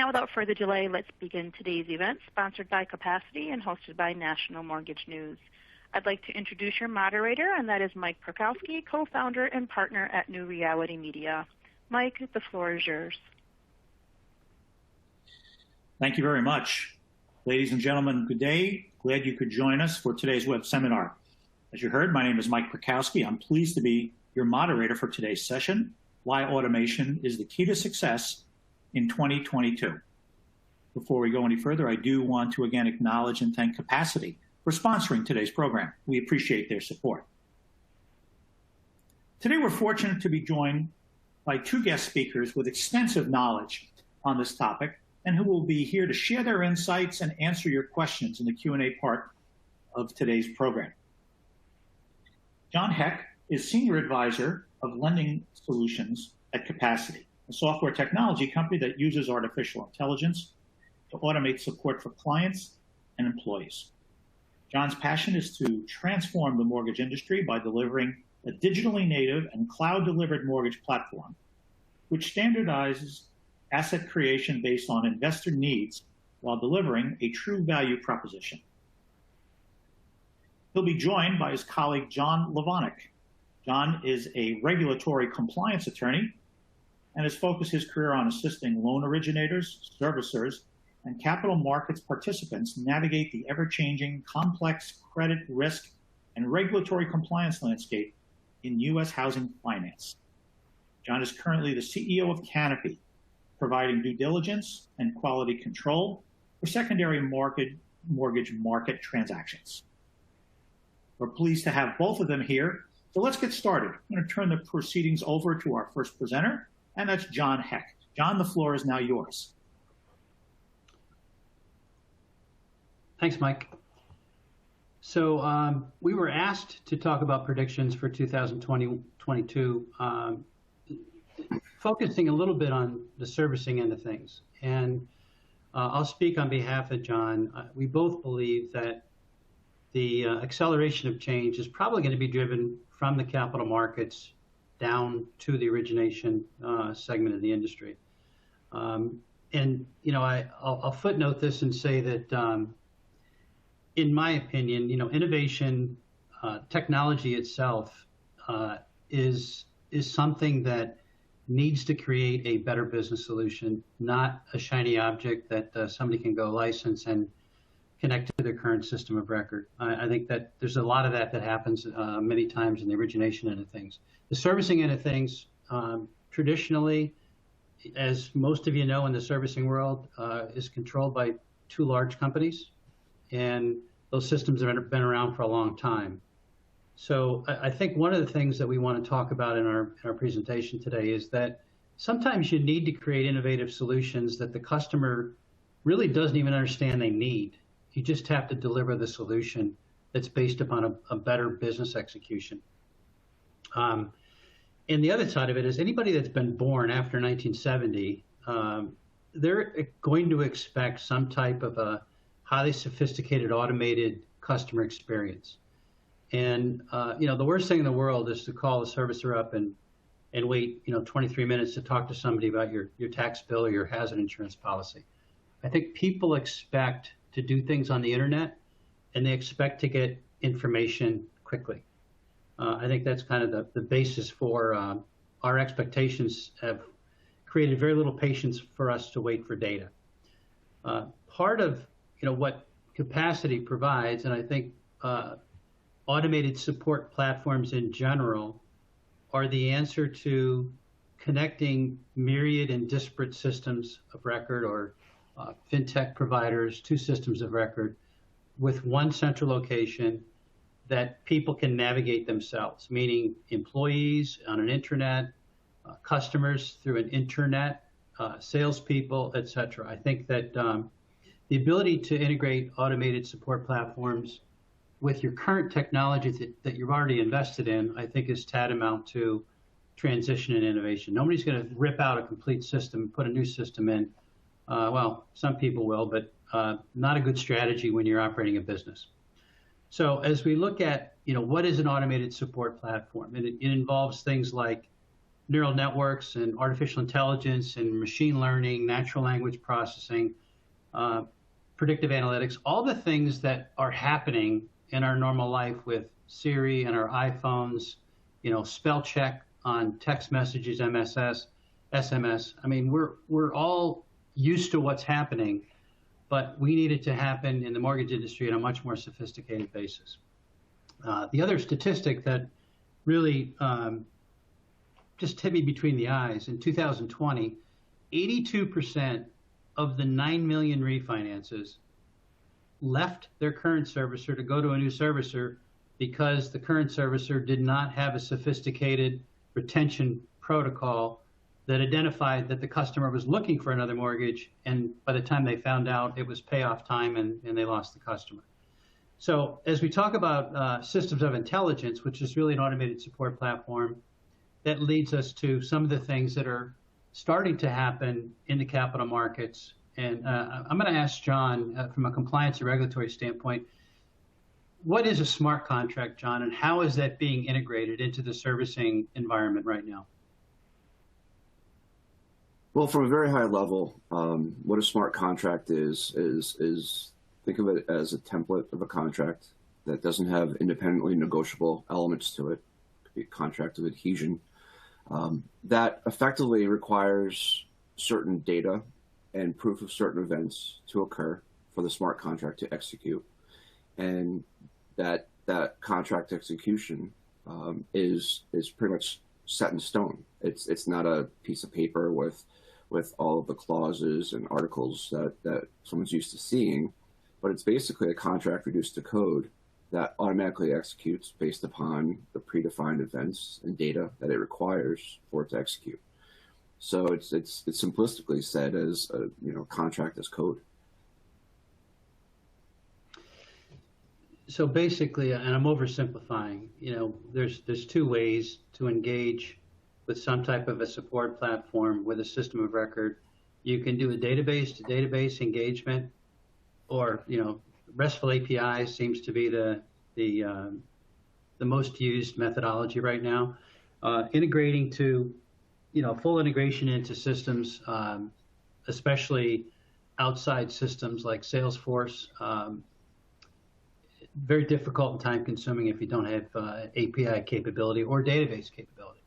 Now, without further delay, let's begin today's event, sponsored by Capacity and hosted by National Mortgage News. I'd like to introduce your moderator, and that is Mike Perkowski, co-founder and partner at New Reality Media. Mike, the floor is yours. Thank you very much. Ladies and gentlemen, good day. Glad you could join us for today's web seminar. As you heard, my name is Mike Perkowski. I'm pleased to be your moderator for today's session, Why Automation is the Key to Success in 2022. Before we go any further, I do want to again acknowledge and thank Capacity for sponsoring today's program. We appreciate their support. Today, we're fortunate to be joined by two guest speakers with extensive knowledge on this topic and who will be here to share their insights and answer your questions in the Q&A part of today's program. John Heck is Senior Advisor of Lending Solutions at Capacity, a software technology company that uses artificial intelligence to automate support for clients and employees. John's passion is to transform the mortgage industry by delivering a digitally native and cloud-delivered mortgage platform, which standardizes asset creation based on investor needs while delivering a true value proposition. He'll be joined by his colleague, John Levonick. John is a regulatory compliance attorney and has focused his career on assisting loan originators, servicers, and capital markets participants navigate the ever-changing, complex credit risk and regulatory compliance landscape in U.S. housing finance. John is currently the CEO of Canopy, providing due diligence and quality control for secondary mortgage market transactions. We're pleased to have both of them here. So let's get started. I'm going to turn the proceedings over to our first presenter, and that's John Heck. John, the floor is now yours. Thanks, Mike. So we were asked to talk about predictions for 2022, focusing a little bit on the servicing end of things. And I'll speak on behalf of John. We both believe that the acceleration of change is probably going to be driven from the capital markets down to the origination segment of the industry. And, you know, I'll footnote this and say that in my opinion, you know, innovation, technology itself is something that needs to create a better business solution, not a shiny object that somebody can go license and connect to their current system of record. I think that there's a lot of that happens many times in the origination end of things. The servicing end of things, traditionally, as most of you know in the servicing world, is controlled by two large companies. And those systems have been around for a long time. So I think one of the things that we want to talk about in our presentation today is that sometimes you need to create innovative solutions that the customer really doesn't even understand they need. You just have to deliver the solution that's based upon a better business execution. And the other side of it is anybody that's been born after 1970, they're going to expect some type of a highly sophisticated, automated customer experience. And, you know, the worst thing in the world is to call the servicer up and wait, you know, 23 minutes to talk to somebody about your tax bill or your hazard insurance policy. I think people expect to do things on the internet and they expect to get information quickly. I think that's kind of the basis for our expectations have created very little patience for us to wait for data. Part of what Capacity provides, and I think automated support platforms in general are the answer to connecting myriad and disparate systems of record or fintech providers to systems of record with one central location that people can navigate themselves, meaning employees on an intranet, customers through an intranet, salespeople, et cetera. I think that the ability to integrate automated support platforms with your current technology that you've already invested in, I think is tantamount to transition and innovation. Nobody's going to rip out a complete system, put a new system in. Well, some people will, but not a good strategy when you're operating a business. So as we look at, what is an automated support platform? And it involves things like neural networks and artificial intelligence and machine learning, natural language processing, predictive analytics, all the things that are happening in our normal life with Siri and our iPhones, spell check on text messages, SMS. I mean, we're all used to what's happening, but we need it to happen in the mortgage industry on a much more sophisticated basis. The other statistic that really just hit me between the eyes, in 2020, 82% of the 9 million refinances left their current servicer to go to a new servicer because the current servicer did not have a sophisticated retention protocol that identified that the customer was looking for another mortgage, and by the time they found out, it was payoff time and they lost the customer. So as we talk about systems of intelligence, which is really an automated support platform, that leads us to some of the things that are starting to happen in the capital markets. And I'm going to ask John, from a compliance and regulatory standpoint, what is a smart contract, John, and how is that being integrated into the servicing environment right now? Well, from a very high level, what a smart contract is think of it as a template of a contract that doesn't have independently negotiable elements to it. It could be a contract of adhesion that effectively requires certain data and proof of certain events to occur for the smart contract to execute. And that contract execution is pretty much set in stone. It's not a piece of paper with all of the clauses and articles that someone's used to seeing, but it's basically a contract reduced to code that automatically executes based upon the predefined events and data that it requires for it to execute. So it's simplistically said as a contract as code. So basically, and I'm oversimplifying, there's two ways to engage with some type of a support platform with a system of record. You can do a database to database engagement, or RESTful API seems to be the most used methodology right now. Integrating to full integration into systems, especially outside systems like Salesforce. Very difficult and time consuming if you don't have API capability or database capability.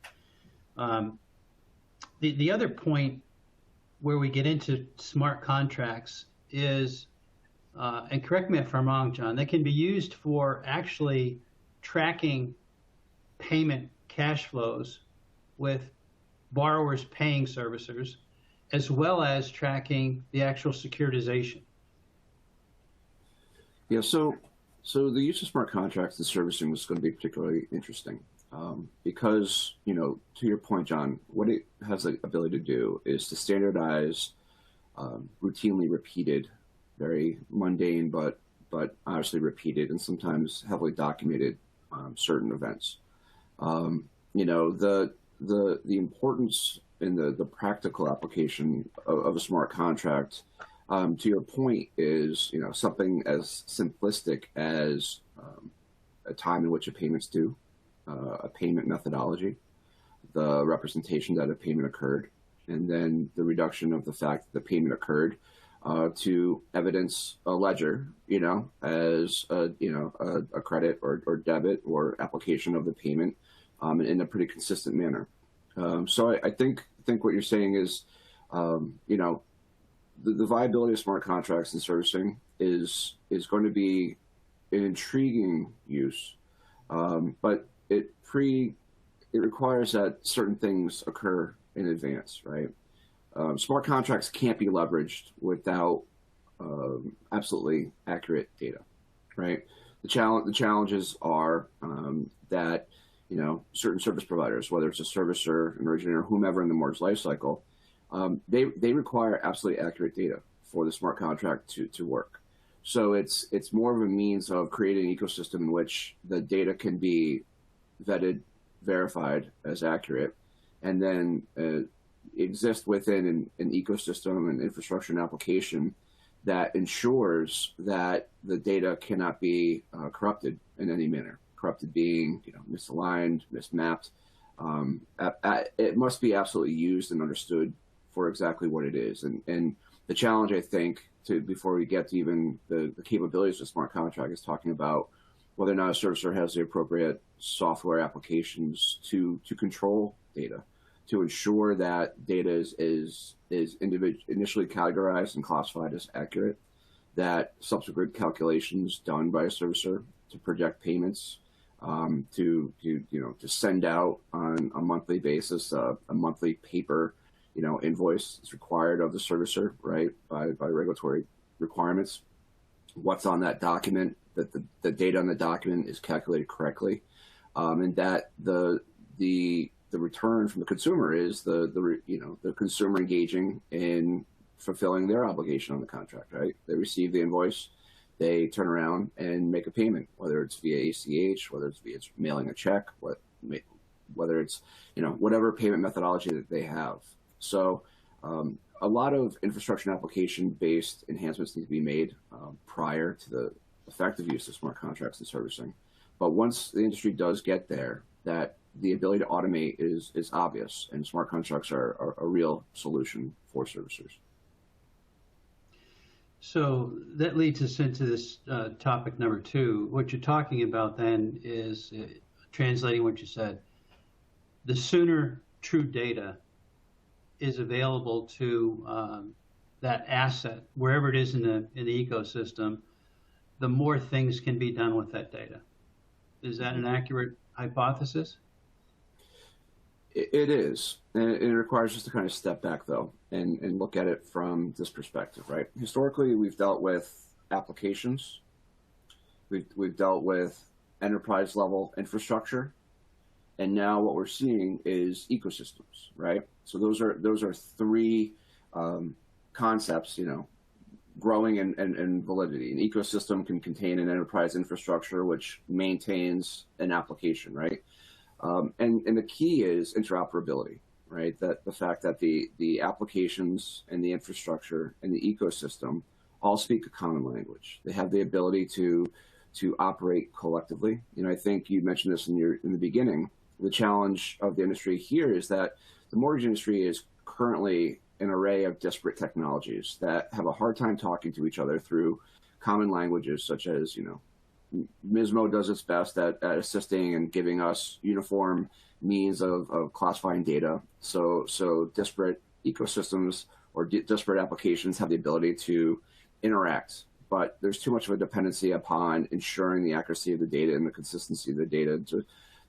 The other point where we get into smart contracts is, and correct me if I'm wrong, John, they can be used for actually tracking payment cash flows with borrowers paying servicers, as well as tracking the actual securitization. Yeah, so the use of smart contracts and servicing was going to be particularly interesting because, to your point, John, what it has the ability to do is to standardize routinely repeated, very mundane, but honestly repeated and sometimes heavily documented certain events. The importance in the practical application of a smart contract, to your point, is something as simplistic as a time in which a payment's due, a payment methodology, the representation that a payment occurred, and then the reduction of the fact that the payment occurred to evidence a ledger, as a credit or debit or application of the payment in a pretty consistent manner. So I think what you're saying is, the viability of smart contracts and servicing is going to be an intriguing use, but it requires that certain things occur in advance, right? Smart contracts can't be leveraged without absolutely accurate data, right? The challenges are that certain service providers, whether it's a servicer, an originator, whomever in the mortgage lifecycle, they require absolutely accurate data for the smart contract to work. So it's more of a means of creating an ecosystem in which the data can be vetted, verified as accurate, and then exist within an ecosystem and infrastructure and application that ensures that the data cannot be corrupted in any manner. Corrupted being, misaligned, mismapped, it must be absolutely used and understood for exactly what it is. And the challenge, I think, before we get to even the capabilities of smart contract, is talking about whether or not a servicer has the appropriate software applications to control data, to ensure that data is initially categorized and classified as accurate, that subsequent calculations done by a servicer to project payments, to send out on a monthly basis a monthly paper invoice is required of the servicer, right, by regulatory requirements. What's on that document, that the data on the document is calculated correctly, and that the return from the consumer is the consumer engaging in fulfilling their obligation on the contract, right? They receive the invoice, they turn around and make a payment, whether it's via ACH, whether it's via mailing a check, whether it's whatever payment methodology that they have. So a lot of infrastructure and application-based enhancements need to be made prior to the effective use of smart contracts and servicing. But once the industry does get there, that the ability to automate is obvious, and smart contracts are a real solution for servicers. So that leads us into this topic number 2. What you're talking about then is, translating what you said, the sooner true data is available to that asset, wherever it is in the ecosystem, the more things can be done with that data. Is that an accurate hypothesis? It is, and it requires us to kind of step back, though, and look at it from this perspective, right? Historically, we've dealt with applications, we've dealt with enterprise-level infrastructure, and now what we're seeing is ecosystems, right? So those are 3 concepts, growing and validity. An ecosystem can contain an enterprise infrastructure which maintains an application, right? And the key is interoperability, right? That the fact that the applications and the infrastructure and the ecosystem all speak a common language. They have the ability to operate collectively. I think you mentioned this in the beginning. The challenge of the industry here is that the mortgage industry is currently an array of disparate technologies that have a hard time talking to each other through common languages, such as, MISMO does its best at assisting and giving us uniform means of classifying data. So disparate ecosystems or disparate applications have the ability to interact, but there's too much of a dependency upon ensuring the accuracy of the data and the consistency of the data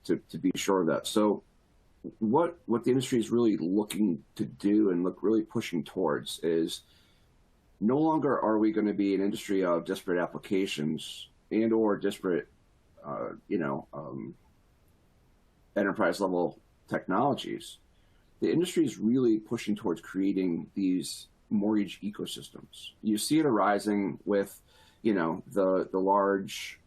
to be sure of that. So what the industry is really looking to do and really pushing towards is no longer are we going to be an industry of disparate applications and or disparate, enterprise level technologies. The industry is really pushing towards creating these mortgage ecosystems. You see it arising with, the large,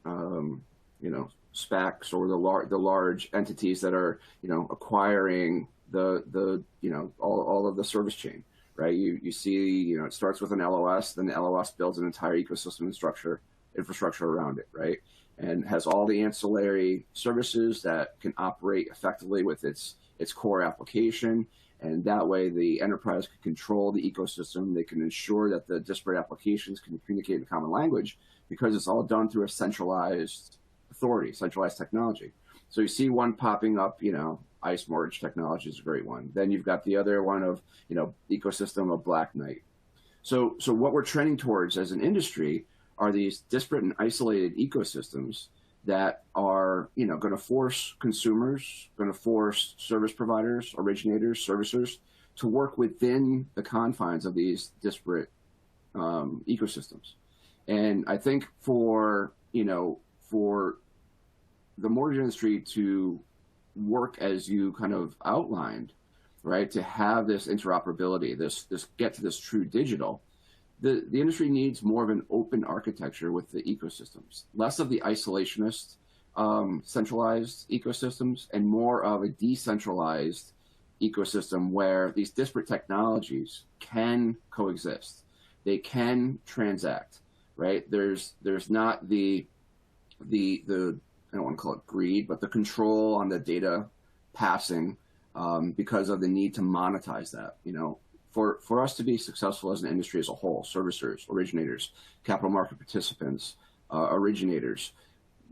SPACs or the large entities that are, acquiring all of the service chain, right? You see, it starts with an LOS, then the LOS builds an entire ecosystem and infrastructure around it, right? And has all the ancillary services that can operate effectively with its core application. And that way the enterprise can control the ecosystem. They can ensure that the disparate applications can communicate in a common language because it's all done through a centralized authority, centralized technology. So you see one popping up, ICE mortgage technology is a great one. Then you've got the other one of, ecosystem of Black Knight. So what we're trending towards as an industry are these disparate and isolated ecosystems that are, going to force consumers, going to force service providers, originators, servicers to work within the confines of these disparate ecosystems. And I think for the mortgage industry to work as you kind of outlined, right, to have this interoperability, this get to this true digital, the industry needs more of an open architecture with the ecosystems, less of the isolationist, centralized ecosystems, and more of a decentralized ecosystem where these disparate technologies can coexist. They can transact, right? There's not the I don't want to call it greed, but the control on the data passing because of the need to monetize that. For us to be successful as an industry as a whole, servicers, originators, capital market participants, originators,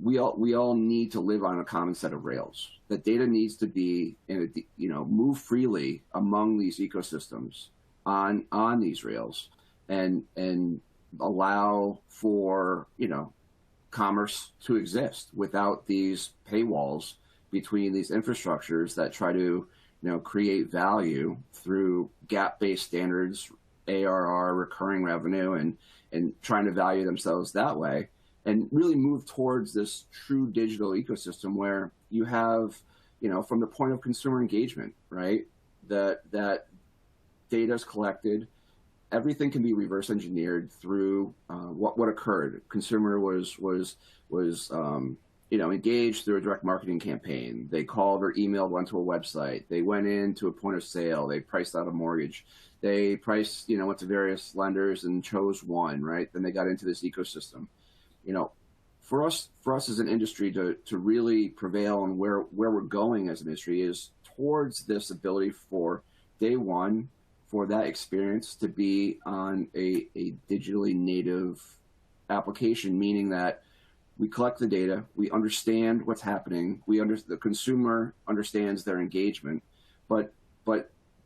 we all need to live on a common set of rails. The data needs to be, move freely among these ecosystems on these rails, and allow for commerce to exist without these paywalls between these infrastructures that try to create value through gap-based standards, ARR, recurring revenue, and trying to value themselves that way, and really move towards this true digital ecosystem where you have, from the point of consumer engagement, right, that data is collected, everything can be reverse engineered through what occurred. Consumer was engaged through a direct marketing campaign. They called or emailed, went to a website. They went into a point of sale. They priced out a mortgage. They priced, went to various lenders and chose one, right? Then they got into this ecosystem. For us as an industry to really prevail and where we're going as an industry is towards this ability for day one, for that experience to be on a digitally native application, meaning that we collect the data, we understand what's happening, the consumer understands their engagement, but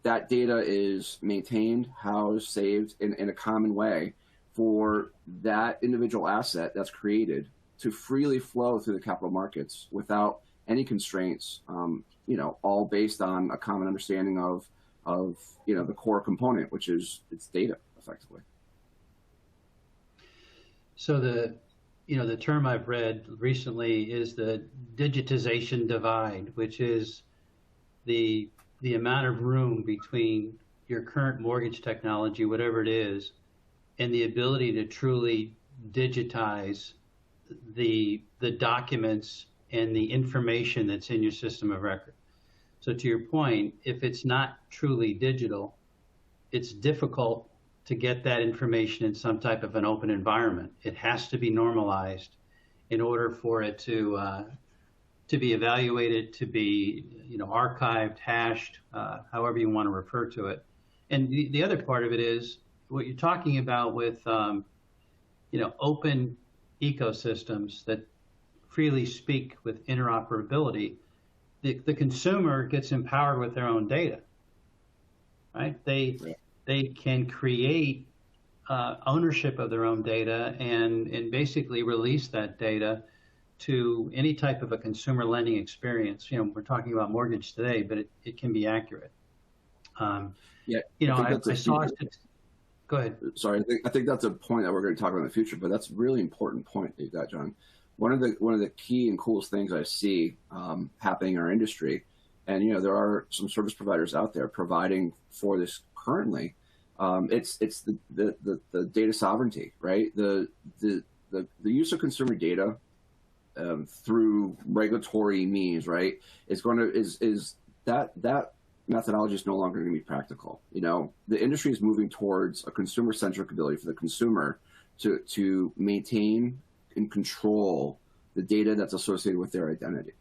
that data is maintained, housed, saved in a common way for that individual asset that's created to freely flow through the capital markets without any constraints, all based on a common understanding of the core component, which is its data, effectively. So the term I've read recently is the digitization divide, which is the amount of room between your current mortgage technology, whatever it is, and the ability to truly digitize the documents and the information that's in your system of record. So to your point, if it's not truly digital, it's difficult to get that information in some type of an open environment. It has to be normalized in order for it to be evaluated, to be archived, hashed, however you want to refer to it. And the other part of it is what you're talking about with open ecosystems that freely speak with interoperability. The consumer gets empowered with their own data, right? They can create ownership of their own data and basically release that data to any type of a consumer lending experience. We're talking about mortgage today, but it can be accurate. I saw. Go ahead. Sorry, I think that's a point that we're going to talk about in the future, but that's a really important point that you got, John. One of the key and coolest things I see happening in our industry, and there are some service providers out there providing for this currently. It's the data sovereignty, right? The use of consumer data through regulatory means, right? Is that methodology is no longer going to be practical. The industry is moving towards a consumer-centric ability for the consumer to maintain and control the data that's associated with their identity.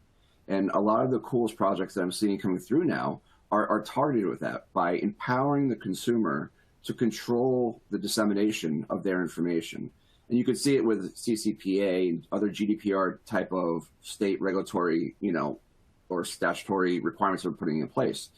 And a lot of the coolest projects that I'm seeing coming through now are targeted with that by empowering the consumer to control the dissemination of their information. And you can see it with CCPA and other GDPR type of state regulatory, or statutory requirements they're putting in place.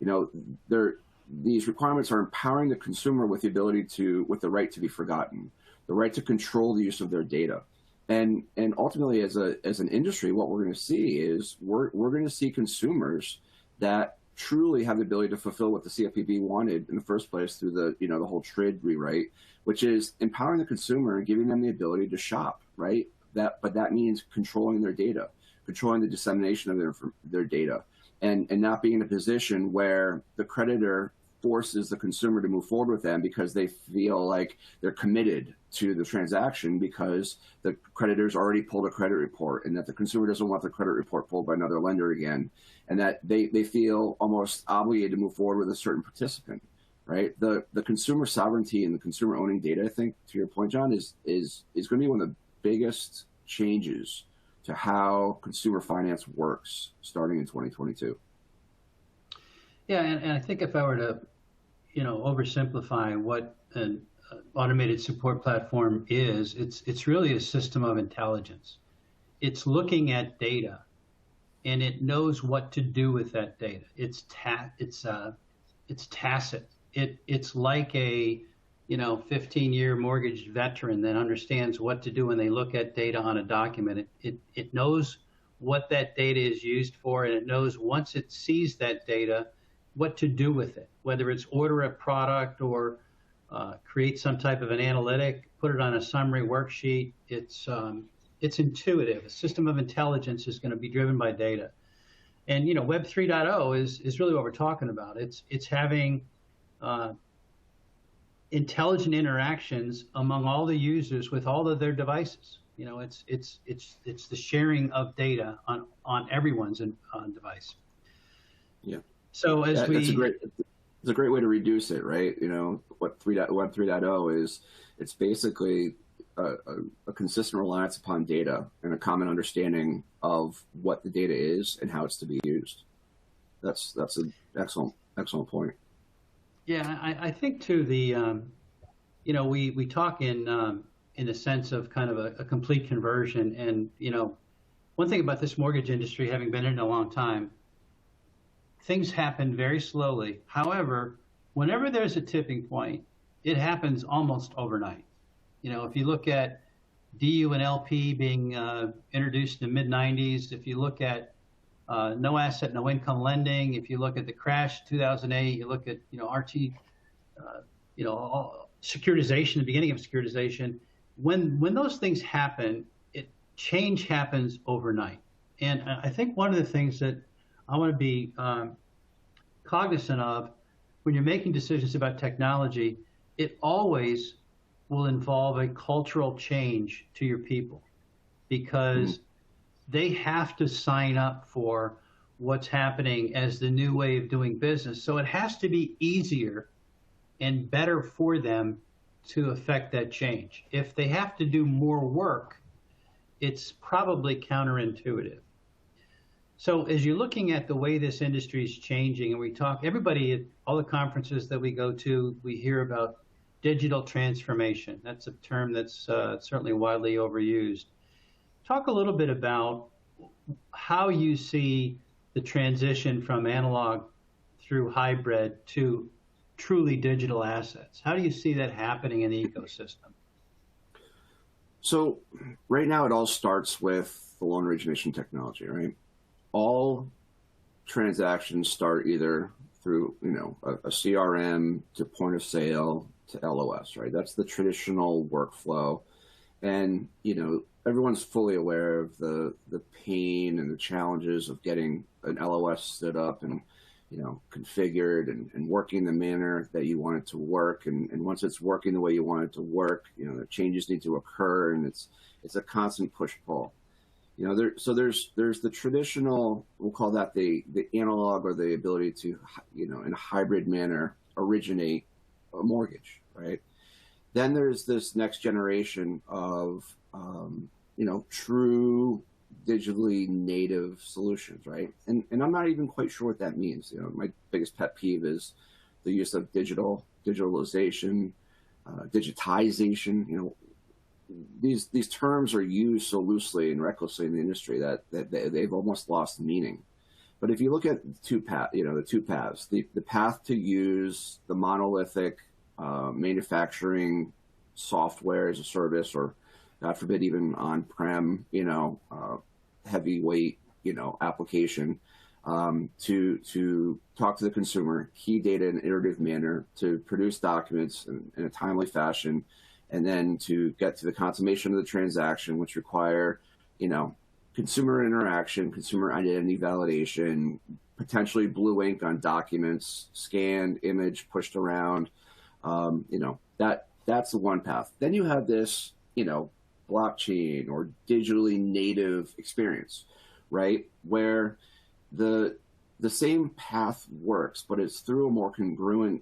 These requirements are empowering the consumer with the ability with the right to be forgotten, the right to control the use of their data. And ultimately, as an industry, what we're going to see is we're going to see consumers that truly have the ability to fulfill what the CFPB wanted in the first place through the whole TRID rewrite, which is empowering the consumer and giving them the ability to shop, right? But that means controlling their data, controlling the dissemination of their data, and not being in a position where the creditor forces the consumer to move forward with them because they feel like they're committed to the transaction because the creditor's already pulled a credit report, and that the consumer doesn't want the credit report pulled by another lender again, and that they feel almost obligated to move forward with a certain participant, right? The consumer sovereignty and the consumer owning data, I think, to your point, John, is going to be one of the biggest changes to how consumer finance works starting in 2022. Yeah, and I think if I were to, oversimplify what an automated support platform is, it's really a system of intelligence. It's looking at data, and it knows what to do with that data. It's tacit. It's like a 15-year mortgage veteran that understands what to do when they look at data on a document. It knows what that data is used for, and it knows once it sees that data what to do with it, whether it's order a product or create some type of an analytic, put it on a summary worksheet. It's intuitive. A system of intelligence is going to be driven by data. And Web 3.0 is really what we're talking about. It's having intelligent interactions among all the users with all of their devices. It's the sharing of data on everyone's device. Yeah. So as it's a great way to reduce it, right? What Web 3.0 is, it's basically a consistent reliance upon data and a common understanding of what the data is and how it's to be used. That's an excellent point. Yeah, I think too we talk in the sense of kind of a complete conversion, and one thing about this mortgage industry, having been in it a long time, things happen very slowly. However, whenever there's a tipping point, it happens almost overnight. If you look at DU and LP being introduced in the mid-90s, if you look at no asset, no income lending, if you look at the crash 2008, you look at RT, securitization, the beginning of securitization. When those things happen, change happens overnight. And I think one of the things that I want to be cognizant of when you're making decisions about technology, it always will involve a cultural change to your people, because they have to sign up for what's happening as the new way of doing business. So it has to be easier and better for them to affect that change. If they have to do more work, it's probably counterintuitive. So as you're looking at the way this industry is changing, and we talk, everybody at all the conferences that we go to, we hear about digital transformation. That's a term that's certainly widely overused. Talk a little bit about how you see the transition from analog through hybrid to truly digital assets. How do you see that happening in the ecosystem? So right now it all starts with the loan origination technology, right? All transactions start either through, a CRM to point of sale to LOS, right? That's the traditional workflow. And, everyone's fully aware of the pain and the challenges of getting an LOS stood up and, configured and working in the manner that you want it to work. And once it's working the way you want it to work, the changes need to occur, and it's a constant push-pull. So there's the traditional, we'll call that the analog, or the ability to, in a hybrid manner, originate a mortgage, right? Then there's this next generation of, true digitally native solutions, right? And I'm not even quite sure what that means. My biggest pet peeve is the use of digitalization, digitization. These terms are used so loosely and recklessly in the industry that they've almost lost meaning. But if you look at the two paths, the path to use the monolithic manufacturing software as a service, or God forbid, even on-prem, heavyweight, application, to talk to the consumer, key data in an iterative manner, to produce documents in a timely fashion, and then to get to the consummation of the transaction, which require, consumer interaction, consumer identity validation, potentially blue ink on documents, scanned image pushed around. That's the one path. Then you have this, blockchain or digitally native experience, right? Where the same path works, but it's through a more congruent,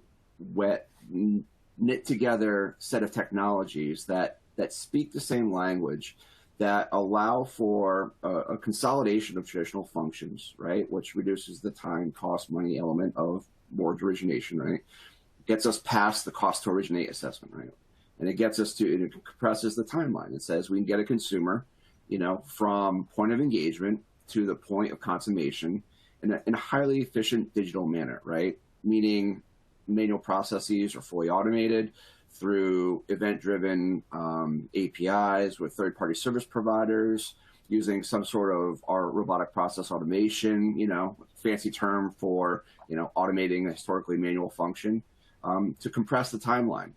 knit together set of technologies that speak the same language, that allow for a consolidation of traditional functions, right? Which reduces the time, cost, money element of mortgage origination, right? Gets us past the cost to originate assessment, right? And it gets us to, it compresses the timeline. It says we can get a consumer, from point of engagement to the point of consummation in a highly efficient digital manner, right? Meaning manual processes are fully automated through event-driven APIs with third-party service providers, using some sort of our robotic process automation, fancy term for, automating a historically manual function, to compress the timeline.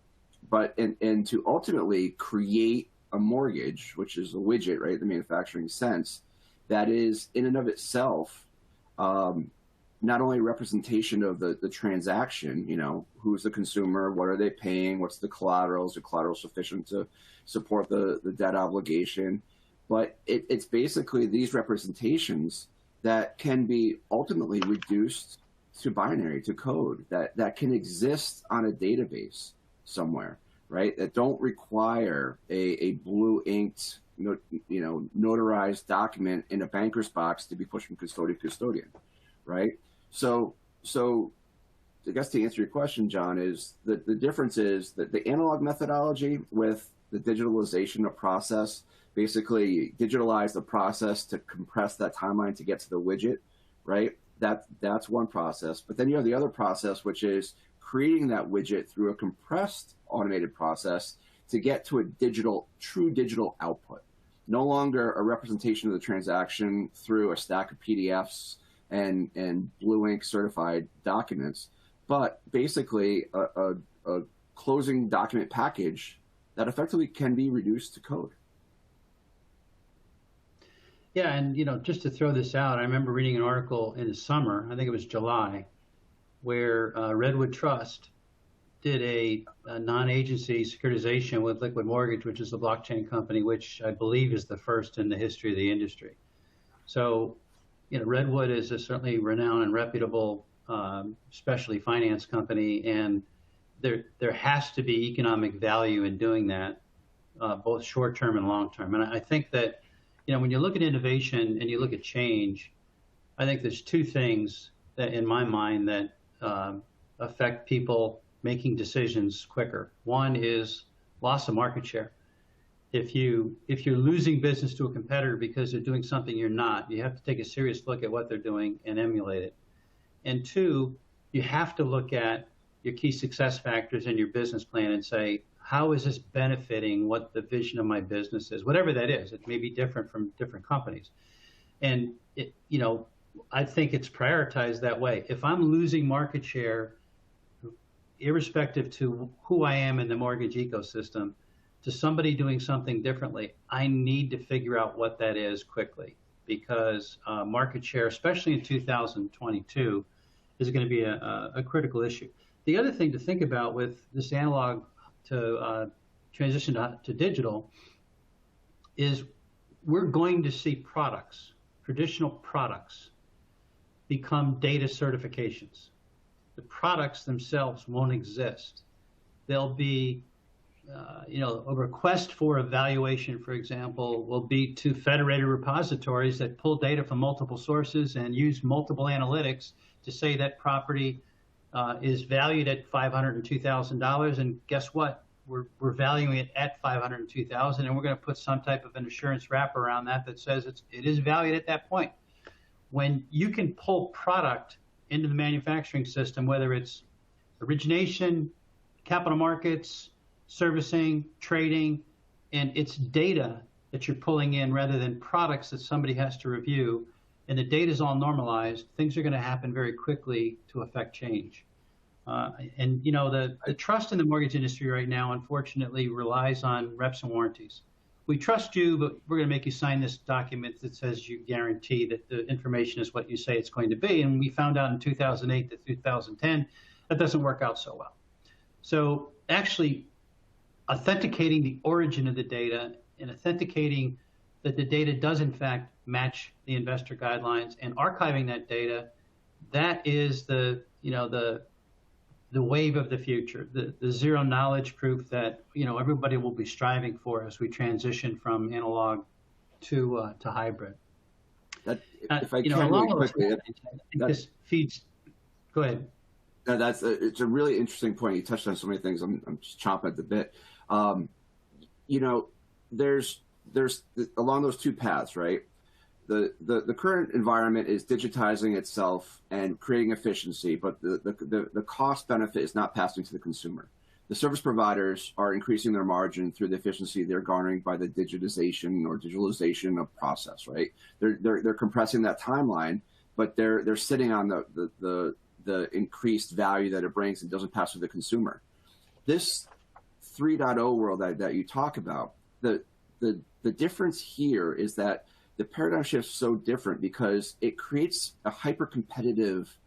But, and to ultimately create a mortgage, which is a widget, right, the manufacturing sense, that is in and of itself, not only a representation of the transaction, who's the consumer, what are they paying, what's the collateral, is the collateral sufficient to support the debt obligation, but it's basically these representations that can be ultimately reduced to binary, to code, that can exist on a database somewhere, right, that don't require a blue inked, notarized document in a banker's box to be pushed from custodian to custodian, right? So I guess to answer your question, John, is that the difference is that the analog methodology with the digitalization of process, basically digitalize the process to compress that timeline to get to the widget, right? That's one process. But then you have the other process, which is creating that widget through a compressed automated process to get to a true digital output. No longer a representation of the transaction through a stack of PDFs and blue ink certified documents, but basically a closing document package that effectively can be reduced to code. Yeah, and just to throw this out, I remember reading an article in the summer, I think it was July, where Redwood Trust did a non-agency securitization with Liquid Mortgage, which is a blockchain company, which I believe is the first in the history of the industry. So, Redwood is a certainly renowned and reputable specialty finance company, and there has to be economic value in doing that, both short-term and long-term. And I think that, when you look at innovation and you look at change, I think there's two things that, in my mind, that affect people making decisions quicker. One is loss of market share. If you're losing business to a competitor because they're doing something you're not, you have to take a serious look at what they're doing and emulate it. And two, you have to look at your key success factors in your business plan and say, how is this benefiting what the vision of my business is? Whatever that is, it may be different from different companies. And I think it's prioritized that way. If I'm losing market share, irrespective to who I am in the mortgage ecosystem, to somebody doing something differently, I need to figure out what that is quickly, because market share, especially in 2022, is going to be a critical issue. The other thing to think about with this analog to transition to digital is we're going to see products, traditional products, become data certifications. The products themselves won't exist. There'll be, a request for evaluation, for example, will be to federated repositories that pull data from multiple sources and use multiple analytics to say that property is valued at $502,000, and guess what? We're valuing it at $502,000, and we're going to put some type of an assurance wrapper around that says it is valued at that point. When you can pull product into the manufacturing system, whether it's origination, capital markets, servicing, trading, and it's data that you're pulling in rather than products that somebody has to review, and the data is all normalized, things are going to happen very quickly to affect change. The trust in the mortgage industry right now, unfortunately, relies on reps and warranties. We trust you, but we're going to make you sign this document that says you guarantee that the information is what you say it's going to be. And we found out in 2008 to 2010 that doesn't work out so well. So actually authenticating the origin of the data and authenticating that the data does in fact match the investor guidelines and archiving that data, that is the wave of the future, the zero knowledge proof that everybody will be striving for as we transition from analog to hybrid. That, if I can along really those quickly, lines, I think this feeds. Go ahead. It's a really interesting point. You touched on so many things. I'm just chomping at the bit. There's along those two paths, right? The current environment is digitizing itself and creating efficiency, but the cost benefit is not passing to the consumer. The service providers are increasing their margin through the efficiency they're garnering by the digitization or digitalization of process, right? They're compressing that timeline, but they're sitting on the increased value that it brings and doesn't pass to the consumer. This 3.0 world that you talk about, the difference here is that the paradigm shift is so different because it creates a hyper-competitive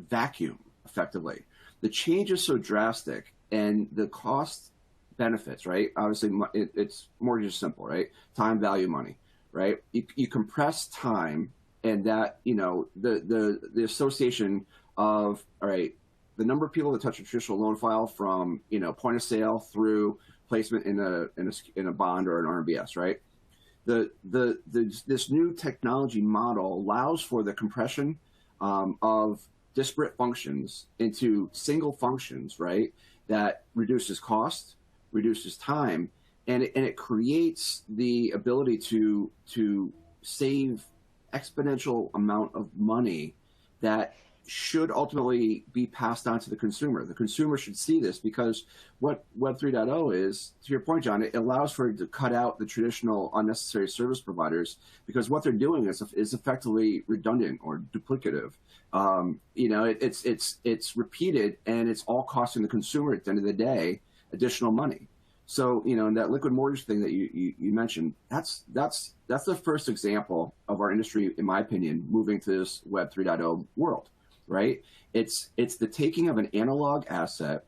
vacuum, effectively. The change is so drastic, and the cost benefits, right? Obviously, it's mortgage is simple, right? Time, value, money, right? You compress time, and that, the association of, all right, the number of people that touch a traditional loan file from, point of sale through placement in a bond or an RMBS, right? This new technology model allows for the compression of disparate functions into single functions, right? That reduces cost, reduces time, and it creates the ability to save exponential amount of money that should ultimately be passed on to the consumer. The consumer should see this because what Web 3.0 is, to your point, John, it allows for it to cut out the traditional unnecessary service providers because what they're doing is effectively redundant or duplicative. It's repeated and it's all costing the consumer at the end of the day additional money. So, in that liquid mortgage thing that you mentioned, that's the first example of our industry, in my opinion, moving to this Web 3.0 world. Right? It's the taking of an analog asset,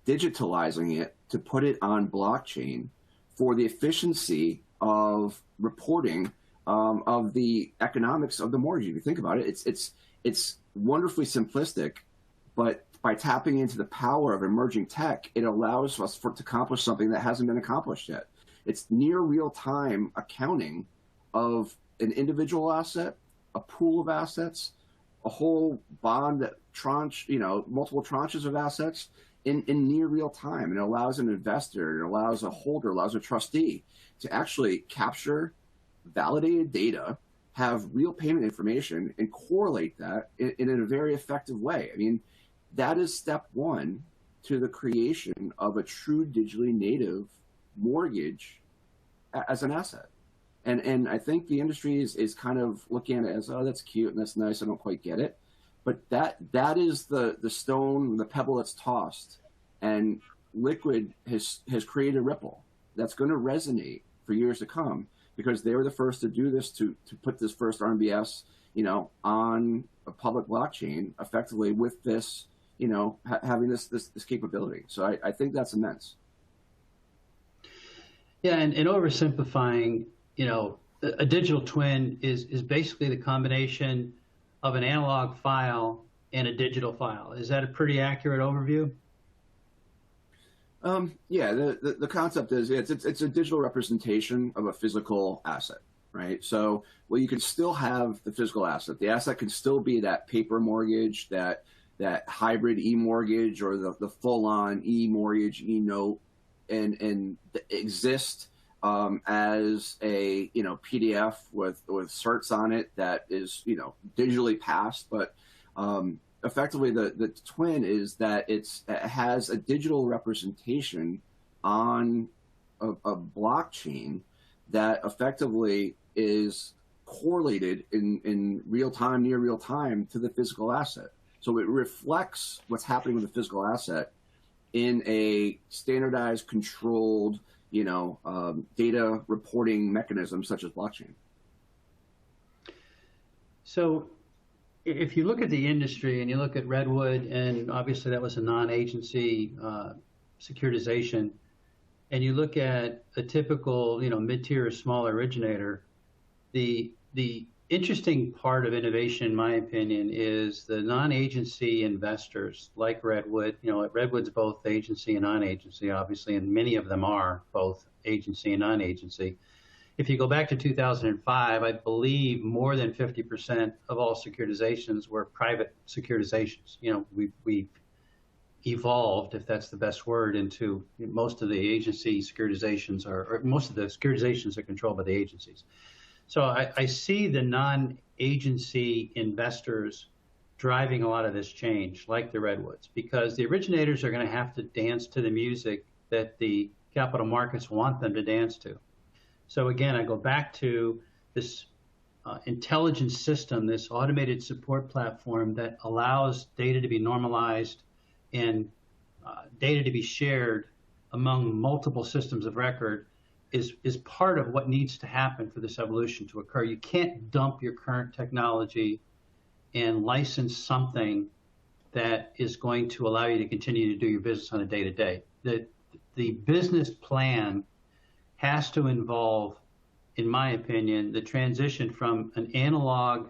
digitalizing it to put it on blockchain for the efficiency of reporting of the economics of the mortgage. If you think about it, it's wonderfully simplistic, but by tapping into the power of emerging tech, it allows us to accomplish something that hasn't been accomplished yet. It's near real-time accounting of an individual asset, a pool of assets, a whole bond tranche, multiple tranches of assets in near real time. And it allows an investor, it allows a holder, it allows a trustee to actually capture validated data, have real payment information, and correlate that in a very effective way. I mean, that is step one to the creation of a true digitally native mortgage as an asset. And I think the industry is kind of looking at it as, oh, that's cute and that's nice. I don't quite get it. But that is the stone, the pebble that's tossed. And Liquid has created a ripple that's going to resonate for years to come because they were the first to do this, to put this first RMBS, on a public blockchain effectively with this, having this capability. So I think that's immense. Yeah, and oversimplifying, a digital twin is basically the combination of an analog file and a digital file. Is that a pretty accurate overview? Yeah, the concept is it's a digital representation of a physical asset, right? So, well, you can still have the physical asset. The asset can still be that paper mortgage, that hybrid e-mortgage, or the full-on e-mortgage, e-note, and exist as a PDF with certs on it that is digitally passed, but effectively the twin is that it has a digital representation on a blockchain that effectively is correlated in real time, near real time to the physical asset. So it reflects what's happening with the physical asset in a standardized, controlled, data reporting mechanism such as blockchain. So if you look at the industry and you look at Redwood, and obviously that was a non-agency securitization, and you look at a typical, mid-tier or small originator, the interesting part of innovation, in my opinion, is the non-agency investors like Redwood. Redwood's both agency and non-agency, obviously, and many of them are both agency and non-agency. if you go back to 2005, I believe more than 50% of all securitizations were private securitizations. We've evolved, if that's the best word, into most of the agency securitizations or most of the securitizations are controlled by the agencies. So I see the non-agency investors driving a lot of this change, like the Redwoods, because the originators are going to have to dance to the music that the capital markets want them to dance to. So again, I go back to this intelligent system, this automated support platform that allows data to be normalized and data to be shared among multiple systems of record is part of what needs to happen for this evolution to occur. You can't dump your current technology and license something that is going to allow you to continue to do your business on a day-to-day. The business plan has to involve, in my opinion, the transition from an analog,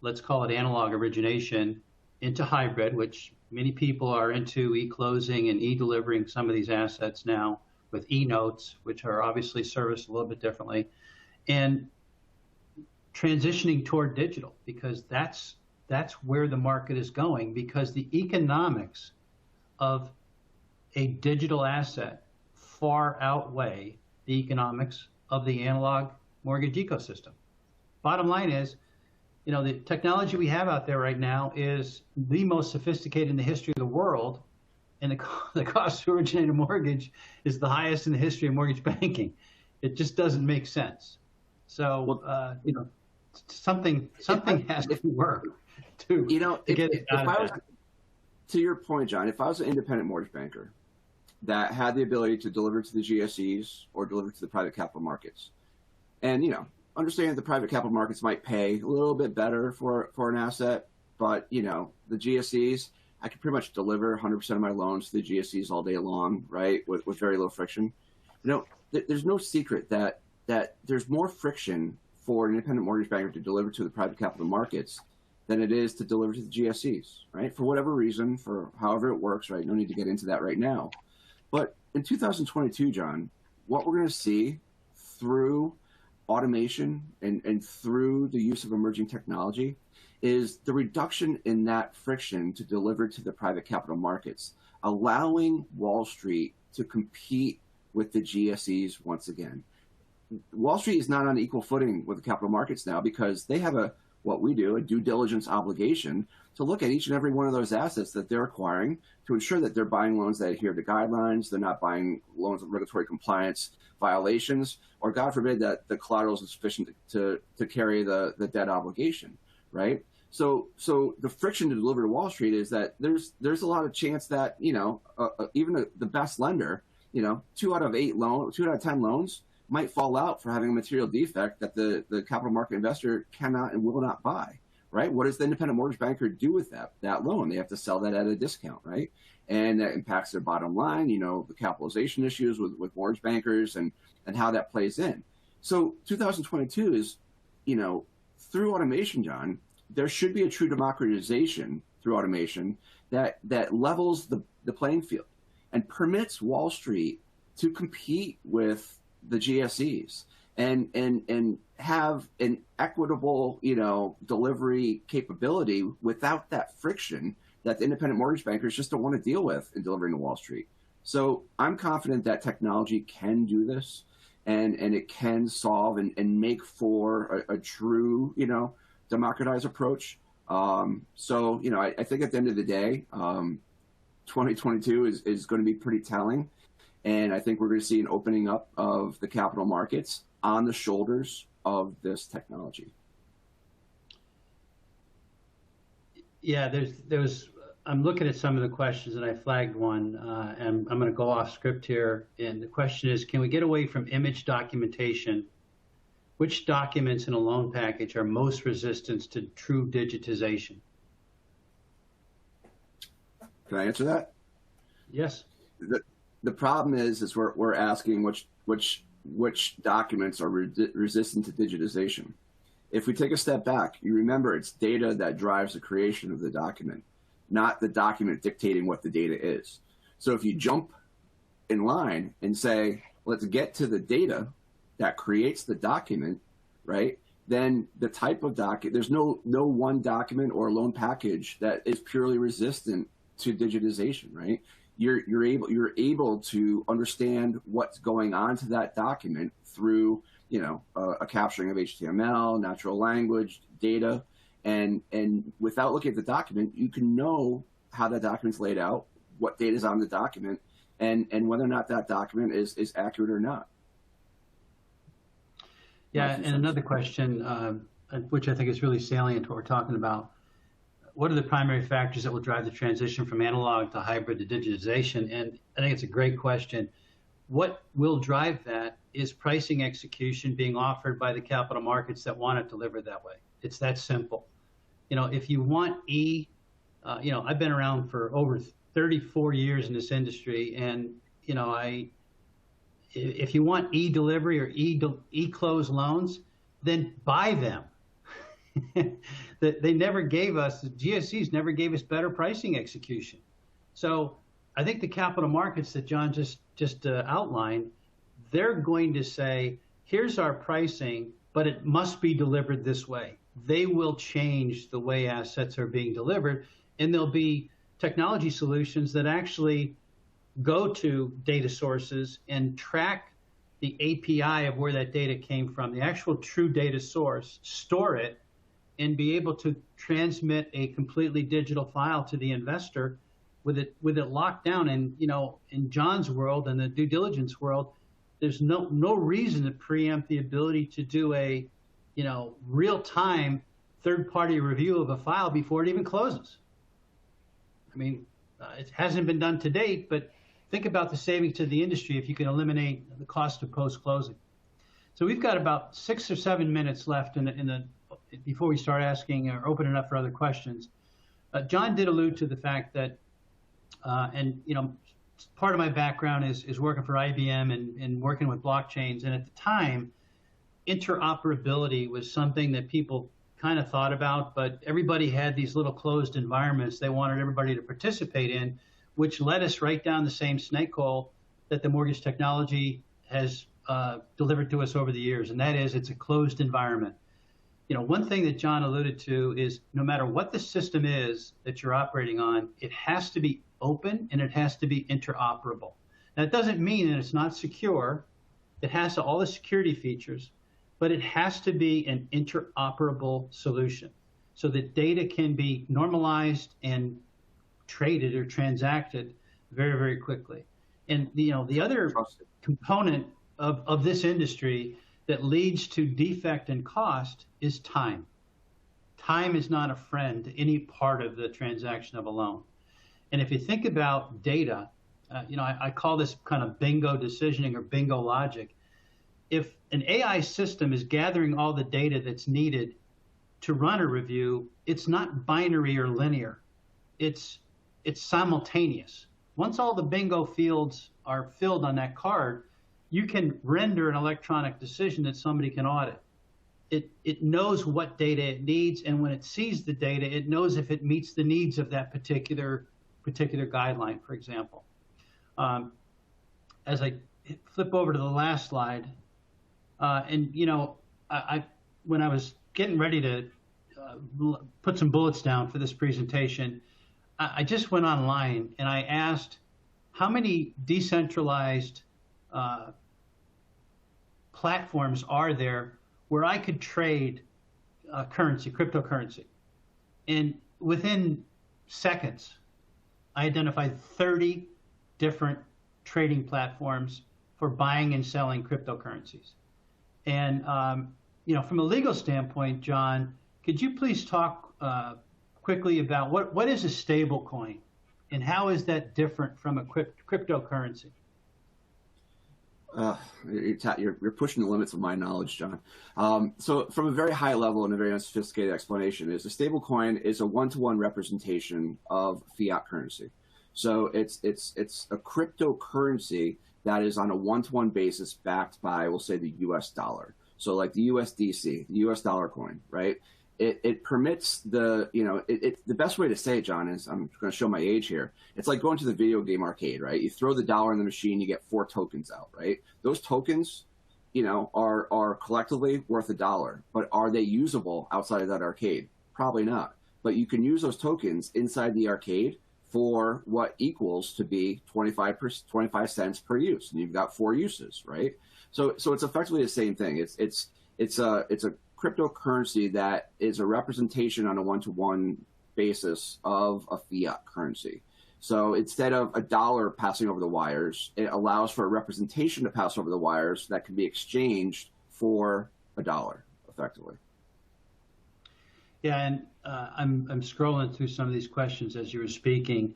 let's call it analog origination, into hybrid, which many people are into e-closing and e-delivering some of these assets now with e-notes, which are obviously serviced a little bit differently, and transitioning toward digital, because that's where the market is going, because the economics of a digital asset far outweigh the economics of the analog mortgage ecosystem. Bottom line is, the technology we have out there right now is the most sophisticated in the history of the world, and the cost to originate a mortgage is the highest in the history of mortgage banking. It just doesn't make sense. So, something has to work to get it out of that. To your point, John, if I was an independent mortgage banker that had the ability to deliver to the GSEs or deliver to the private capital markets, and, understanding that the private capital markets might pay a little bit better for an asset, but, the GSEs, I could pretty much deliver 100% of my loans to the GSEs all day long, right, with very low friction. There's no secret that there's more friction for an independent mortgage banker to deliver to the private capital markets than it is to deliver to the GSEs, right? For whatever reason, for however it works, right? No need to get into that right now. But in 2022, John, what we're going to see through automation and through the use of emerging technology is the reduction in that friction to deliver to the private capital markets, allowing Wall Street to compete with the GSEs once again. Wall Street is not on equal footing with the capital markets now because they have a due diligence obligation to look at each and every one of those assets that they're acquiring to ensure that they're buying loans that adhere to guidelines, they're not buying loans with regulatory compliance violations, or God forbid that the collateral is sufficient to carry the debt obligation, right? So the friction to deliver to Wall Street is that there's a lot of chance that, even the best lender, 2 out of 10 loans might fall out for having a material defect that the capital market investor cannot and will not buy, right? What does the independent mortgage banker do with that loan? They have to sell that at a discount, right? And that impacts their bottom line, the capitalization issues with mortgage bankers and how that plays in. So 2022 is, through automation, John, there should be a true democratization through automation that levels the playing field and permits Wall Street to compete with the GSEs and have an equitable, delivery capability without that friction that the independent mortgage bankers just don't want to deal with in delivering to Wall Street. So I'm confident that technology can do this and it can solve and make for a true, democratized approach. I think at the end of the day, 2022 is going to be pretty telling. And I think we're going to see an opening up of the capital markets on the shoulders of this technology. Yeah, I'm looking at some of the questions and I flagged one, and I'm going to go off script here. And the question is, can we get away from image documentation? Which documents in a loan package are most resistant to true digitization? Can I answer that? Yes. The problem is we're asking which documents are resistant to digitization. If we take a step back, you remember it's data that drives the creation of the document, not the document dictating what the data is. So if you jump in line and say, let's get to the data, that creates the document, right, then the type of document, there's no one document or loan package that is purely resistant to digitization, right? You're able to understand what's going on to that document through, you know, a capturing of HTML, natural language, data, and without looking at the document, you can know how that document's laid out, what data is on the document, and whether or not that document is accurate or not. Yeah, and another question, which I think is really salient to what we're talking about. What are the primary factors that will drive the transition from analog to hybrid to digitization? And I think it's a great question. What will drive that is pricing execution being offered by the capital markets that want it delivered that way. It's that simple. You know, if you want you know, I've been around for over 34 years in this industry, and, you know, if you want e-delivery or e-close loans, then buy them. They never gave us, the GSEs never gave us better pricing execution. So I think the capital markets that John just outlined, they're going to say, here's our pricing, but it must be delivered this way. They will change the way assets are being delivered, and there'll be technology solutions that actually go to data sources and track the API of where that data came from, the actual true data source, store it, and be able to transmit a completely digital file to the investor with it locked down. And, you know, in John's world and the due diligence world, there's no reason to preempt the ability to do a, you know, real-time third-party review of a file before it even closes. I mean, it hasn't been done to date, but think about the savings to the industry if you can eliminate the cost of post-closing. So we've got about 6 or 7 minutes left before we start asking or opening up for other questions. John did allude to the fact that, and, you know, part of my background is working for IBM and working with blockchains. And at the time, interoperability was something that people kind of thought about, but everybody had these little closed environments they wanted everybody to participate in, which led us right down the same snake hole that the mortgage technology has delivered to us over the years, and that is it's a closed environment. You know, one thing that John alluded to is no matter what the system is that you're operating on, it has to be open and it has to be interoperable. Now, it doesn't mean that it's not secure. It has all the security features, but it has to be an interoperable solution so that data can be normalized and traded or transacted very, very quickly. And, you know, the other component of this industry that leads to defect and cost is time. Time is not a friend to any part of the transaction of a loan. And if you think about data, you know, I call this kind of bingo decisioning or bingo logic. If an AI system is gathering all the data that's needed to run a review, it's not binary or linear. It's simultaneous. Once all the bingo fields are filled on that card, you can render an electronic decision that somebody can audit. It knows what data it needs, and when it sees the data, it knows if it meets the needs of that particular guideline, for example. As I flip over to the last slide, and, you know, when I was getting ready to put some bullets down for this presentation, I just went online and I asked how many decentralized platforms are there where I could trade currency, cryptocurrency. And within seconds, I identified 30 different trading platforms for buying and selling cryptocurrencies. And, you know, from a legal standpoint, John, could you please talk quickly about what is a stablecoin and how is that different from a cryptocurrency? You're pushing the limits of my knowledge, John. So from a very high level and a very unsophisticated explanation is a stablecoin is a one-to-one representation of fiat currency. So it's a cryptocurrency that is on a one-to-one basis backed by, we'll say, the US dollar. So like the USDC, the US dollar coin, right? It permits the, you know, the best way to say it, John, is, I'm going to show my age here. It's like going to the video game arcade, right? You throw the dollar in the machine, you get 4 tokens out, right? Those tokens are collectively worth $1, but are they usable outside of that arcade? Probably not. But you can use those tokens inside the arcade for what equals to be 25 cents per use, and you've got 4 uses, right? So it's effectively the same thing. It's a cryptocurrency that is a representation on a one-to-one basis of a fiat currency. So instead of $1 passing over the wires, it allows for a representation to pass over the wires that can be exchanged for $1, effectively. Yeah, and I'm scrolling through some of these questions as you were speaking.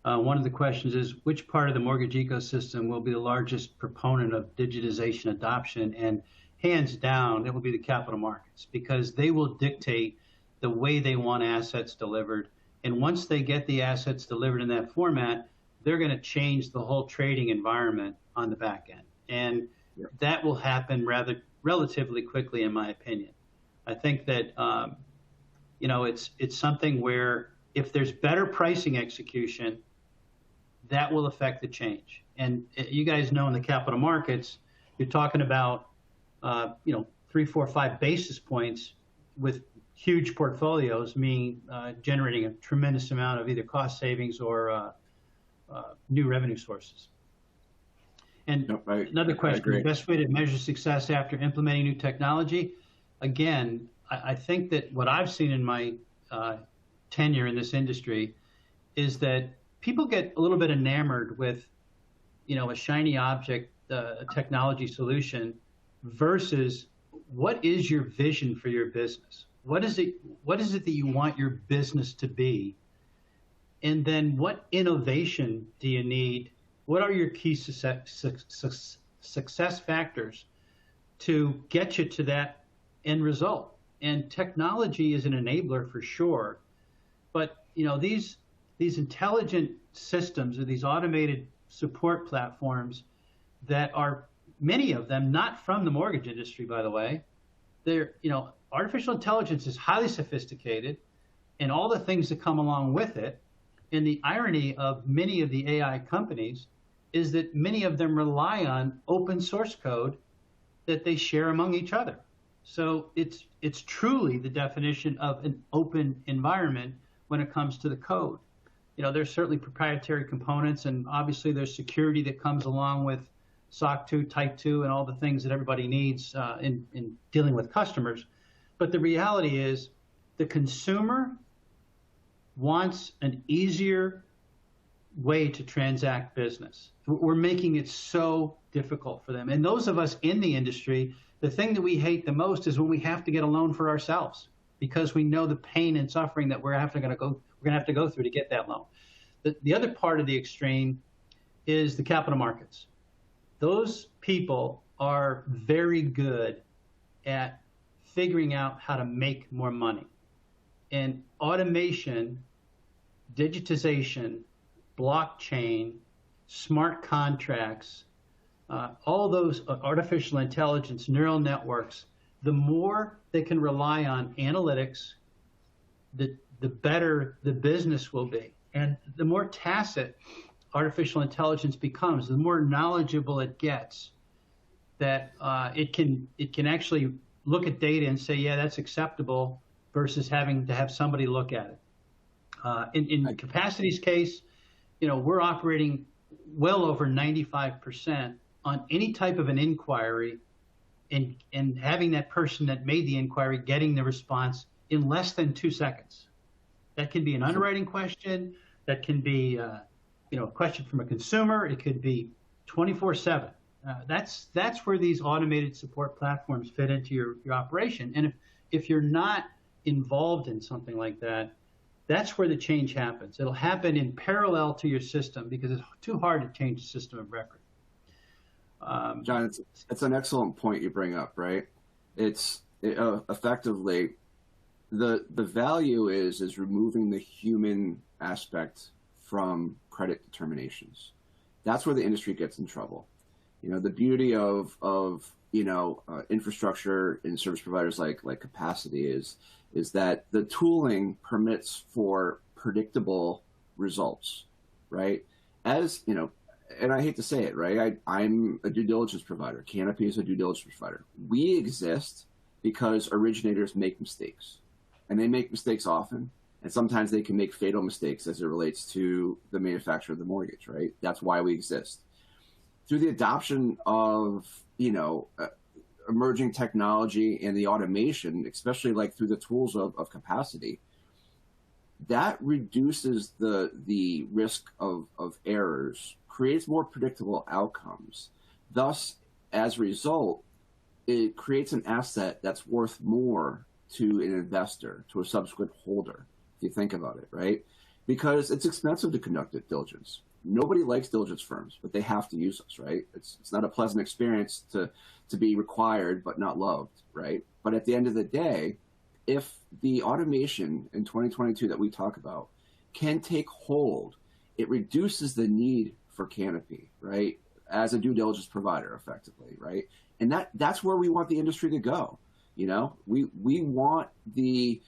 One of the questions is, which part of the mortgage ecosystem will be the largest proponent of digitization adoption? And hands down, it will be the capital markets, because they will dictate the way they want assets delivered. And once they get the assets delivered in that format, they're going to change the whole trading environment on the back end. And that will happen relatively quickly, in my opinion. I think that, it's something where if there's better pricing execution, that will affect the change. And you guys know in the capital markets, you're talking about, 3, 4, 5 basis points with huge portfolios, meaning generating a tremendous amount of either cost savings or new revenue sources. And another question, the best way to measure success after implementing new technology? Again, I think that what I've seen in my tenure in this industry is that people get a little bit enamored with, a shiny object, a technology solution, versus what is your vision for your business? What is it that you want your business to be? And then what innovation do you need? What are your key success factors to get you to that end result? And technology is an enabler for sure. But, these intelligent systems or these automated support platforms that are, many of them, not from the mortgage industry, by the way, they're, artificial intelligence is highly sophisticated and all the things that come along with it. And the irony of many of the AI companies is that many of them rely on open source code that they share among each other. So it's truly the definition of an open environment when it comes to the code. There's certainly proprietary components, and obviously there's security that comes along with SOC 2, Type 2, and all the things that everybody needs in dealing with customers. But the reality is the consumer wants an easier way to transact business. We're making it so difficult for them. And those of us in the industry, the thing that we hate the most is when we have to get a loan for ourselves, because we know the pain and suffering that we're going to have to go through to get that loan. The other part of the extreme is the capital markets. Those people are very good at figuring out how to make more money. And automation, digitization, blockchain, smart contracts, all those artificial intelligence, neural networks, the more they can rely on analytics, the better the business will be. And the more tacit artificial intelligence becomes, the more knowledgeable it gets, that it can actually look at data and say, yeah, that's acceptable, versus having to have somebody look at it. In Capacity's case, we're operating well over 95% on any type of an inquiry, and having that person that made the inquiry getting the response in less than 2 seconds. That can be an underwriting question. That can be a question from a consumer. It could be 24/7. That's where these automated support platforms fit into your operation. And if you're not involved in something like that, that's where the change happens. It'll happen in parallel to your system, because it's too hard to change the system of record. John, it's an excellent point you bring up, right? Effectively, the value is removing the human aspect from credit determinations. That's where the industry gets in trouble. The beauty of infrastructure and service providers like Capacity is that the tooling permits for predictable results, right? As and I hate to say it, right? I'm a due diligence provider. Canopy is a due diligence provider. We exist because originators make mistakes, and they make mistakes often. And sometimes they can make fatal mistakes as it relates to the manufacture of the mortgage, right? That's why we exist. Through the adoption of, emerging technology and the automation, especially like through the tools of capacity, that reduces the risk of errors, creates more predictable outcomes. Thus, as a result, it creates an asset that's worth more to an investor, to a subsequent holder, if you think about it, right? Because it's expensive to conduct due diligence. Nobody likes diligence firms, but they have to use us, right? It's not a pleasant experience to be required but not loved, right? But at the end of the day, if the automation in 2022 that we talk about can take hold, it reduces the need for Canopy, right? As a due diligence provider, effectively, right? And that's where we want the industry to go. We want the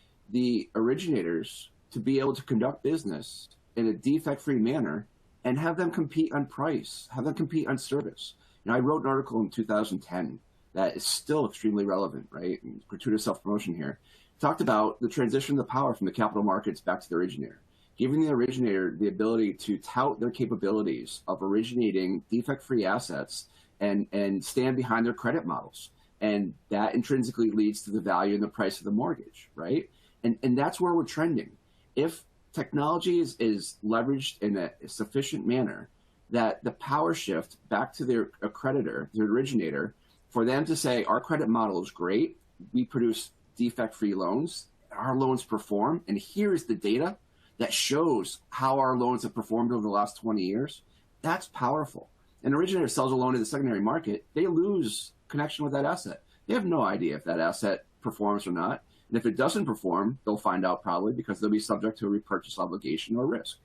originators to be able to conduct business in a defect-free manner and have them compete on price, have them compete on service. I wrote an article in 2010 that is still extremely relevant, right? And gratuitous self-promotion here. Talked about the transition of the power from the capital markets back to the originator, giving the originator the ability to tout their capabilities of originating defect-free assets and stand behind their credit models. And that intrinsically leads to the value and the price of the mortgage, right? And that's where we're trending. If technology is leveraged in a sufficient manner, that the power shift back to their accreditor, their originator, for them to say, our credit model is great, we produce defect-free loans, our loans perform, and here is the data that shows how our loans have performed over the last 20 years, that's powerful. An originator sells a loan to the secondary market, they lose connection with that asset. They have no idea if that asset performs or not. And if it doesn't perform, they'll find out probably because they'll be subject to a repurchase obligation or risk.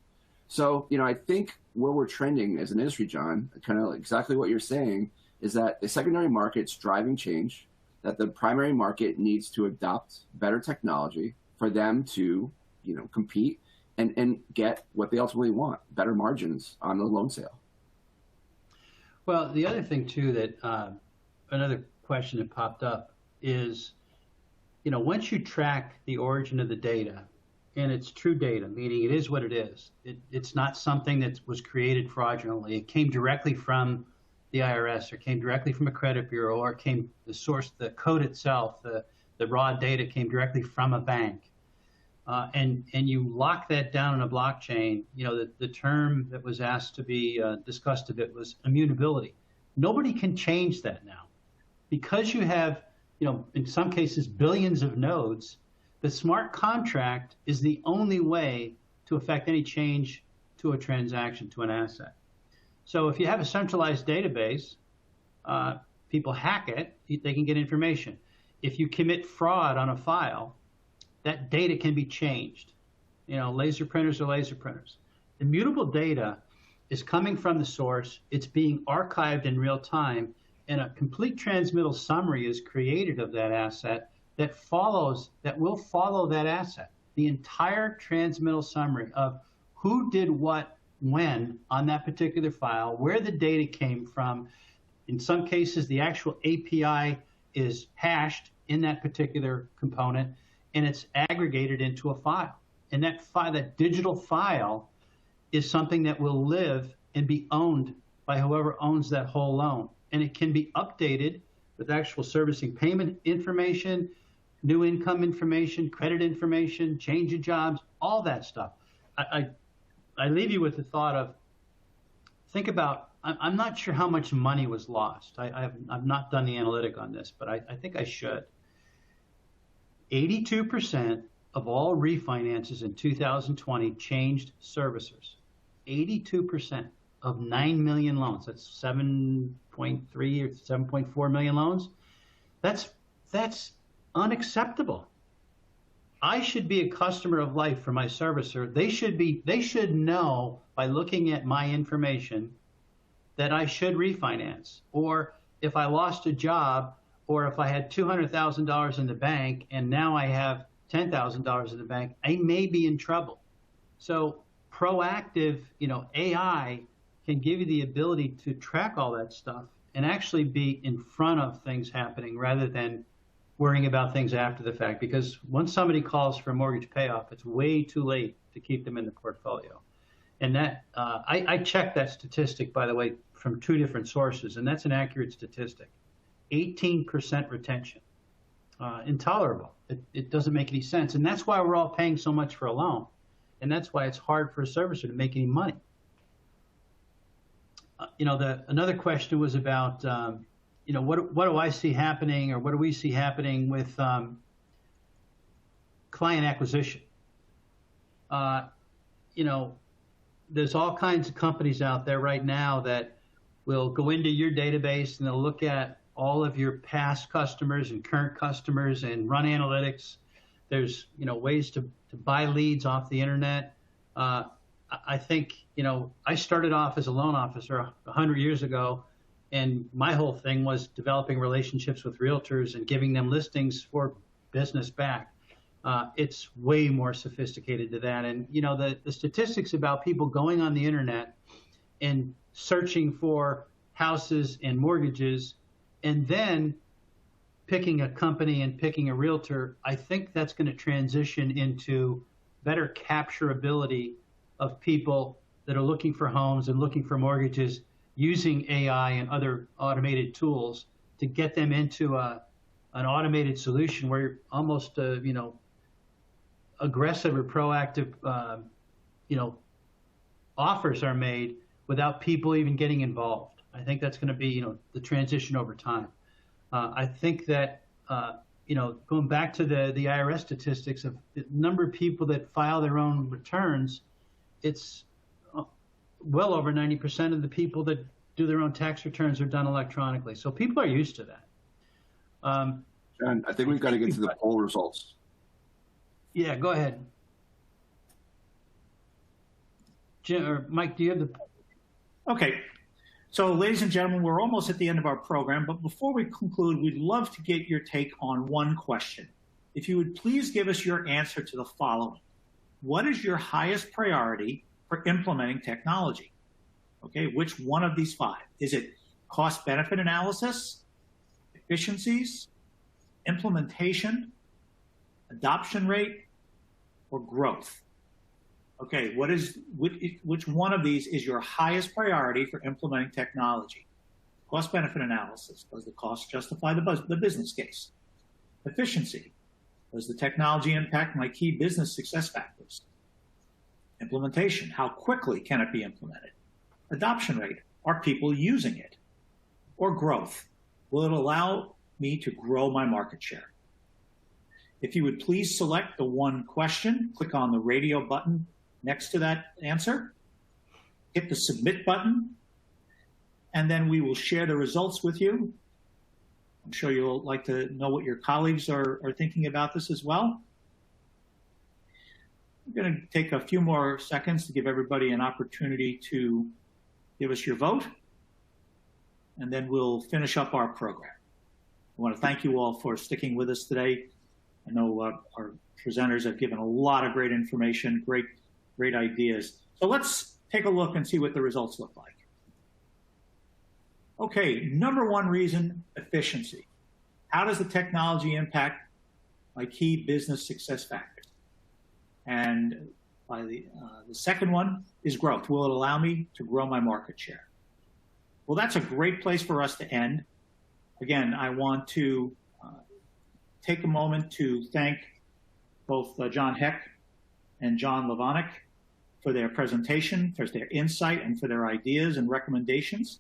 So, I think where we're trending as an industry, John, kind of exactly what you're saying, is that the secondary market's driving change, that the primary market needs to adopt better technology for them to, compete and get what they ultimately want, better margins on the loan sale. Well, the other thing too that another question that popped up is, once you track the origin of the data, and it's true data, meaning it is what it is. It's not something that was created fraudulently. It came directly from the IRS, or came directly from a credit bureau, or came the source, the code itself, the raw data came directly from a bank. And you lock that down in a blockchain. The term that was asked to be discussed a bit was immutability. Nobody can change that now. Because you have, in some cases, billions of nodes, the smart contract is the only way to affect any change to a transaction, to an asset. So if you have a centralized database, people hack it, they can get information. If you commit fraud on a file, that data can be changed. Laser printers are laser printers. Immutable data is coming from the source, it's being archived in real time, and a complete transmittal summary is created of that asset that will follow that asset. The entire transmittal summary of who did what, when on that particular file, where the data came from. In some cases, the actual API is hashed in that particular component, and it's aggregated into a file. And that digital file is something that will live and be owned by whoever owns that whole loan. And it can be updated with actual servicing payment information, new income information, credit information, change of jobs, all that stuff. I leave you with the thought of, think about, I'm not sure how much money was lost. I've not done the analytic on this, but I think I should. 82% of all refinances in 2020 changed servicers. 82% of 9 million loans. That's 7.3 or 7.4 million loans. That's unacceptable. I should be a customer of life for my servicer. They should know by looking at my information that I should refinance. Or if I lost a job, or if I had $200,000 in the bank and now I have $10,000 in the bank, I may be in trouble. So proactive, AI can give you the ability to track all that stuff and actually be in front of things happening rather than worrying about things after the fact. Because once somebody calls for a mortgage payoff, it's way too late to keep them in the portfolio. And that I checked that statistic, by the way, from 2 different sources, and that's an accurate statistic. 18% retention. Intolerable. It doesn't make any sense. And that's why we're all paying so much for a loan. And that's why it's hard for a servicer to make any money. Another question was about, what do I see happening, or what do we see happening with client acquisition? There's all kinds of companies out there right now that will go into your database and they'll look at all of your past customers and current customers and run analytics. There's, ways to buy leads off the internet. I think, I started off as a loan officer 100 years ago, and my whole thing was developing relationships with realtors and giving them listings for business back. It's way more sophisticated to that. And, the statistics about people going on the internet and searching for houses and mortgages and then picking a company and picking a realtor, I think that's going to transition into better capturability of people that are looking for homes and looking for mortgages using AI and other automated tools to get them into an automated solution where almost, aggressive or proactive, offers are made without people even getting involved. I think that's going to be, the transition over time. I think that, going back to the IRS statistics of the number of people that file their own returns, it's well over 90% of the people that do their own tax returns are done electronically. So people are used to that. John, I think we've got to get to the poll results. Yeah, go ahead. Jim, or Mike, do you have the... Okay. So, ladies and gentlemen, we're almost at the end of our program, but before we conclude, we'd love to get your take on one question. If you would please give us your answer to the following. What is your highest priority for implementing technology? Okay, which one of these 5? Is it cost-benefit analysis, efficiencies, implementation, adoption rate, or growth? Okay, which one of these is your highest priority for implementing technology? Cost-benefit analysis. Does the cost justify the business case? Efficiency. Does the technology impact my key business success factors? Implementation. How quickly can it be implemented? Adoption rate. Are people using it? Or growth. Will it allow me to grow my market share? If you would please select the one question, click on the radio button next to that answer, hit the submit button, and then we will share the results with you. I'm sure you'll like to know what your colleagues are thinking about this as well. I'm going to take a few more seconds to give everybody an opportunity to give us your vote, and then we'll finish up our program. I want to thank you all for sticking with us today. I know our presenters have given a lot of great information, great ideas. So let's take a look and see what the results look like. Okay, number 1 reason, efficiency. How does the technology impact my key business success factors? And by the second one is growth. Will it allow me to grow my market share? Well, that's a great place for us to end. Again, I want to take a moment to thank both John Heck and John Levonick for their presentation, for their insight, and for their ideas and recommendations.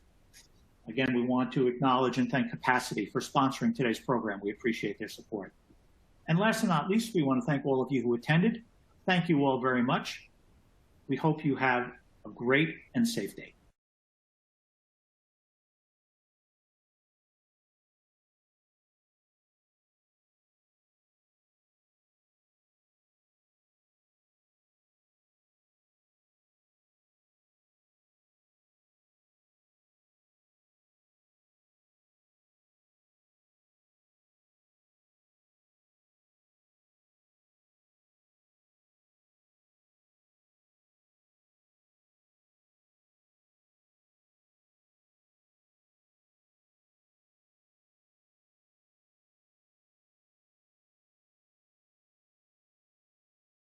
Again, we want to acknowledge and thank Capacity for sponsoring today's program. We appreciate their support. And last but not least, we want to thank all of you who attended. Thank you all very much. We hope you have a great and safe day.